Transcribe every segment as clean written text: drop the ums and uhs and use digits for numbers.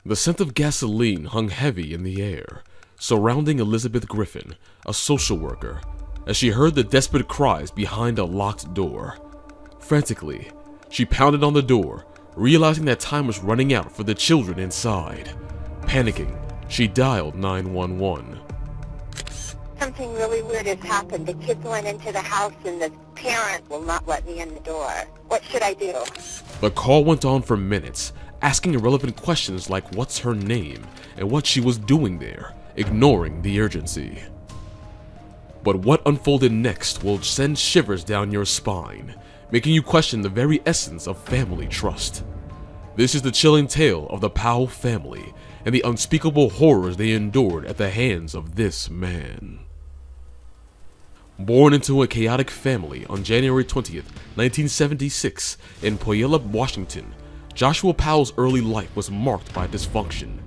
The scent of gasoline hung heavy in the air, surrounding Elizabeth Griffin, a social worker, as she heard the desperate cries behind a locked door. Frantically, she pounded on the door, realizing that time was running out for the children inside. Panicking, she dialed 911. Something really weird has happened. The kids went into the house and the parent will not let me in the door. What should I do? The call went on for minutes, asking irrelevant questions like what's her name and what she was doing there, ignoring the urgency. But what unfolded next will send shivers down your spine, making you question the very essence of family trust. This is the chilling tale of the Powell family and the unspeakable horrors they endured at the hands of this man. Born into a chaotic family on January 20th, 1976 in Puyallup, Washington, Joshua Powell's early life was marked by dysfunction.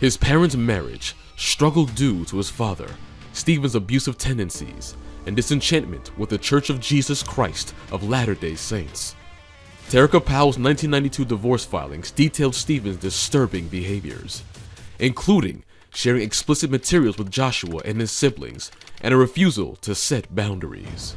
His parents' marriage struggled due to his father, Stephen's abusive tendencies, and disenchantment with the Church of Jesus Christ of Latter-day Saints. Terica Powell's 1992 divorce filings detailed Stephen's disturbing behaviors, including sharing explicit materials with Joshua and his siblings, and a refusal to set boundaries.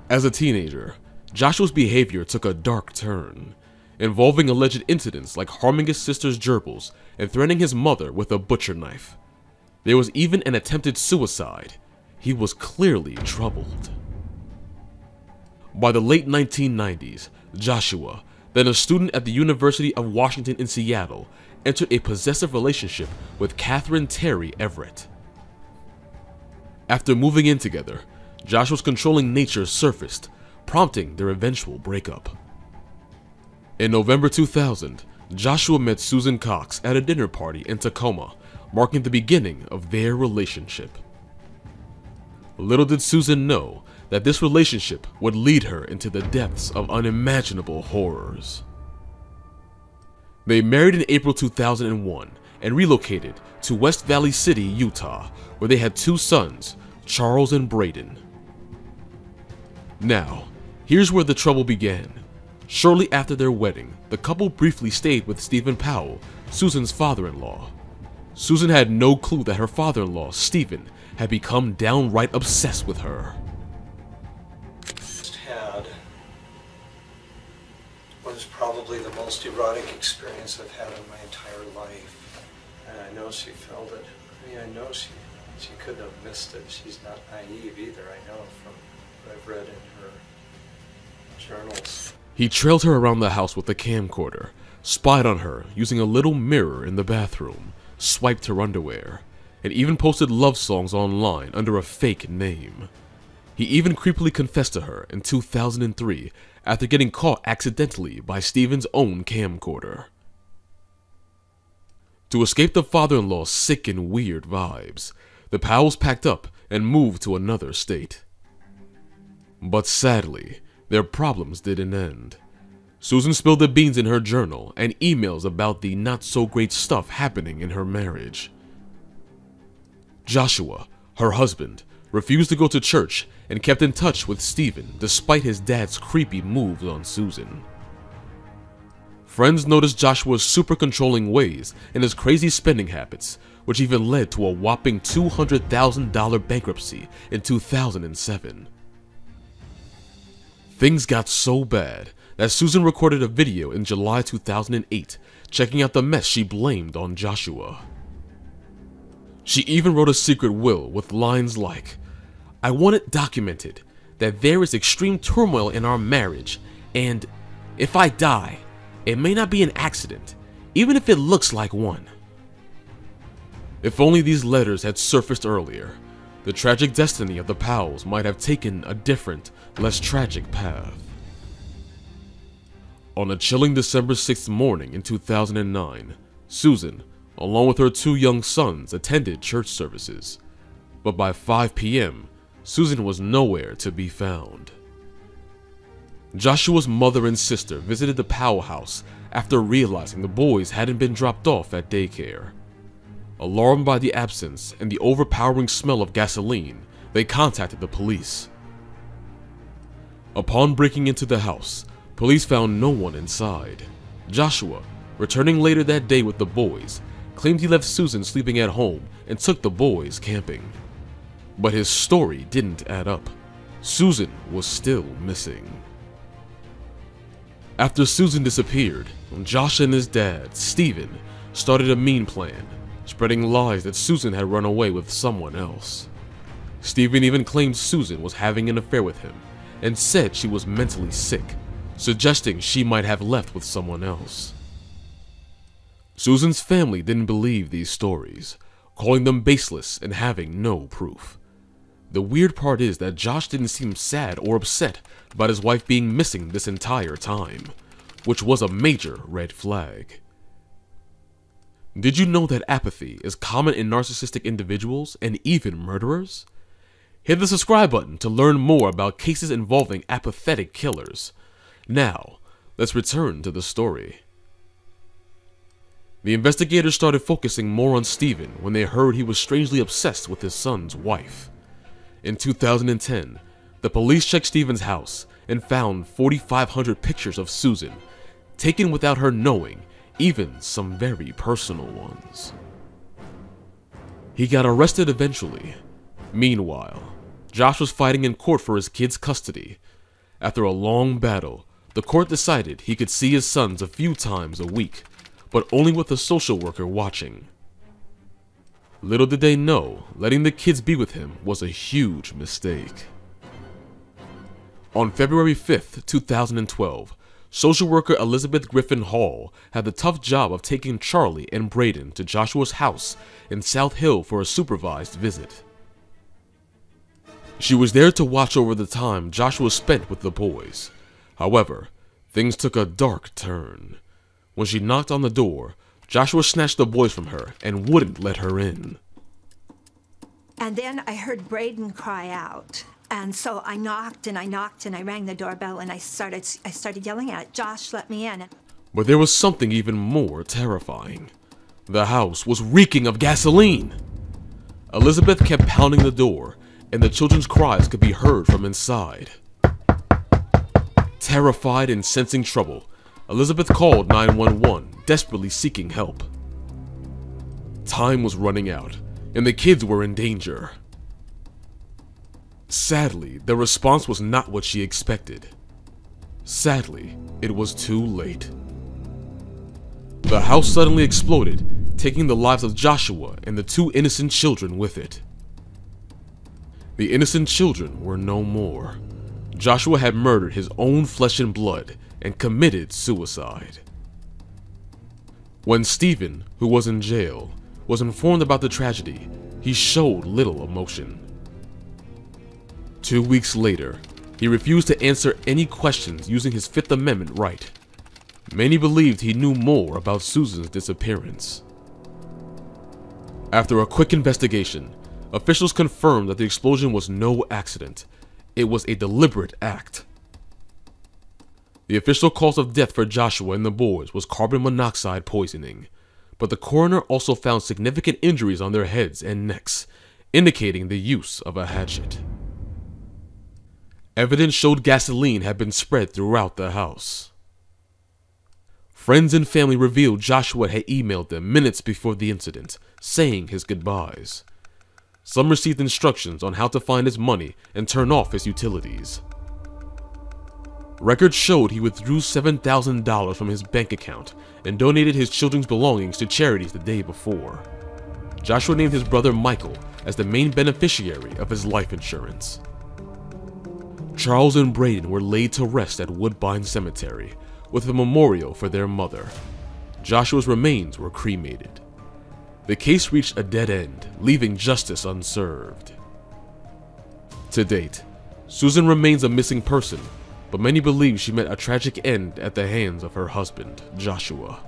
As a teenager, Joshua's behavior took a dark turn, involving alleged incidents like harming his sister's gerbils and threatening his mother with a butcher knife. There was even an attempted suicide. He was clearly troubled. By the late 1990s, Joshua, then a student at the University of Washington in Seattle, entered a possessive relationship with Catherine Terry Everett. After moving in together, Joshua's controlling nature surfaced, prompting their eventual breakup. In November 2000, Joshua met Susan Cox at a dinner party in Tacoma, marking the beginning of their relationship. Little did Susan know that this relationship would lead her into the depths of unimaginable horrors. They married in April 2001 and relocated to West Valley City, Utah, where they had 2 sons, Charles and Braden. Now, here's where the trouble began. Shortly after their wedding, the couple briefly stayed with Stephen Powell, Susan's father-in-law. Susan had no clue that her father-in-law, Stephen, had become downright obsessed with her. Had what is probably the most erotic experience I've had in my entire life. And I know she felt it. I mean, I know she couldn't have missed it. She's not naive either, I know from what I've read in her journals. He trailed her around the house with a camcorder, spied on her using a little mirror in the bathroom, swiped her underwear, and even posted love songs online under a fake name. He even creepily confessed to her in 2003 after getting caught accidentally by Stephen's own camcorder. To escape the father-in-law's sick and weird vibes, the Powells packed up and moved to another state. But sadly, their problems didn't end. Susan spilled the beans in her journal and emails about the not-so-great stuff happening in her marriage. Joshua, her husband, refused to go to church and kept in touch with Stephen despite his dad's creepy moves on Susan. Friends noticed Joshua's super controlling ways and his crazy spending habits, which even led to a whopping $200,000 bankruptcy in 2007. Things got so bad that Susan recorded a video in July 2008, checking out the mess she blamed on Joshua. She even wrote a secret will with lines like, "I want it documented that there is extreme turmoil in our marriage, and if I die, it may not be an accident, even if it looks like one." If only these letters had surfaced earlier, the tragic destiny of the Powells might have taken a different, less tragic path. On a chilling December 6th morning in 2009, Susan, along with her 2 young sons, attended church services. But by 5 p.m., Susan was nowhere to be found. Joshua's mother and sister visited the Powell house after realizing the boys hadn't been dropped off at daycare. Alarmed by the absence and the overpowering smell of gasoline, they contacted the police. Upon breaking into the house, police found no one inside. Joshua, returning later that day with the boys, claimed he left Susan sleeping at home and took the boys camping. But his story didn't add up. Susan was still missing. After Susan disappeared, Josh and his dad, Stephen, started a mean plan, spreading lies that Susan had run away with someone else. Stephen even claimed Susan was having an affair with him and said she was mentally sick, suggesting she might have left with someone else. Susan's family didn't believe these stories, calling them baseless and having no proof. The weird part is that Josh didn't seem sad or upset about his wife being missing this entire time, which was a major red flag. Did you know that apathy is common in narcissistic individuals and even murderers? Hit the subscribe button to learn more about cases involving apathetic killers. Now, let's return to the story. The investigators started focusing more on Stephen when they heard he was strangely obsessed with his son's wife. In 2010, the police checked Stephen's house and found 4,500 pictures of Susan, taken without her knowing, even some very personal ones. He got arrested eventually. Meanwhile, Josh was fighting in court for his kids' custody. After a long battle, the court decided he could see his sons a few times a week, but only with a social worker watching. Little did they know, letting the kids be with him was a huge mistake. On February 5th, 2012, social worker Elizabeth Griffin Hall had the tough job of taking Charlie and Braden to Joshua's house in South Hill for a supervised visit. She was there to watch over the time Joshua spent with the boys. However, things took a dark turn. When she knocked on the door, Joshua snatched the boys from her and wouldn't let her in. And then I heard Braden cry out. And so I knocked and I knocked and I rang the doorbell and I started yelling at it, "Josh, let me in." But there was something even more terrifying. The house was reeking of gasoline. Elizabeth kept pounding the door, and the children's cries could be heard from inside. Terrified and sensing trouble, Elizabeth called 911, desperately seeking help. Time was running out, and the kids were in danger. Sadly, the response was not what she expected. Sadly, it was too late. The house suddenly exploded, taking the lives of Joshua and the two innocent children with it. The innocent children were no more. Joshua had murdered his own flesh and blood and committed suicide. When Stephen, who was in jail, was informed about the tragedy, he showed little emotion. 2 weeks later, he refused to answer any questions using his Fifth Amendment right. Many believed he knew more about Susan's disappearance. After a quick investigation, officials confirmed that the explosion was no accident. It was a deliberate act. The official cause of death for Joshua and the boys was carbon monoxide poisoning, but the coroner also found significant injuries on their heads and necks, indicating the use of a hatchet. Evidence showed gasoline had been spread throughout the house. Friends and family revealed Joshua had emailed them minutes before the incident, saying his goodbyes. Some received instructions on how to find his money and turn off his utilities. Records showed he withdrew $7,000 from his bank account and donated his children's belongings to charities the day before. Joshua named his brother Michael as the main beneficiary of his life insurance. Charles and Braden were laid to rest at Woodbine Cemetery, with a memorial for their mother. Joshua's remains were cremated. The case reached a dead end, leaving justice unserved. To date, Susan remains a missing person, but many believe she met a tragic end at the hands of her husband, Joshua.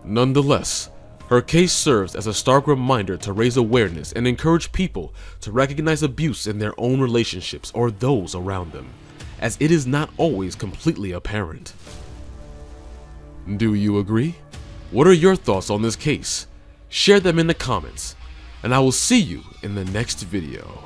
Nonetheless, her case serves as a stark reminder to raise awareness and encourage people to recognize abuse in their own relationships or those around them, as it is not always completely apparent. Do you agree? What are your thoughts on this case? Share them in the comments, and I will see you in the next video.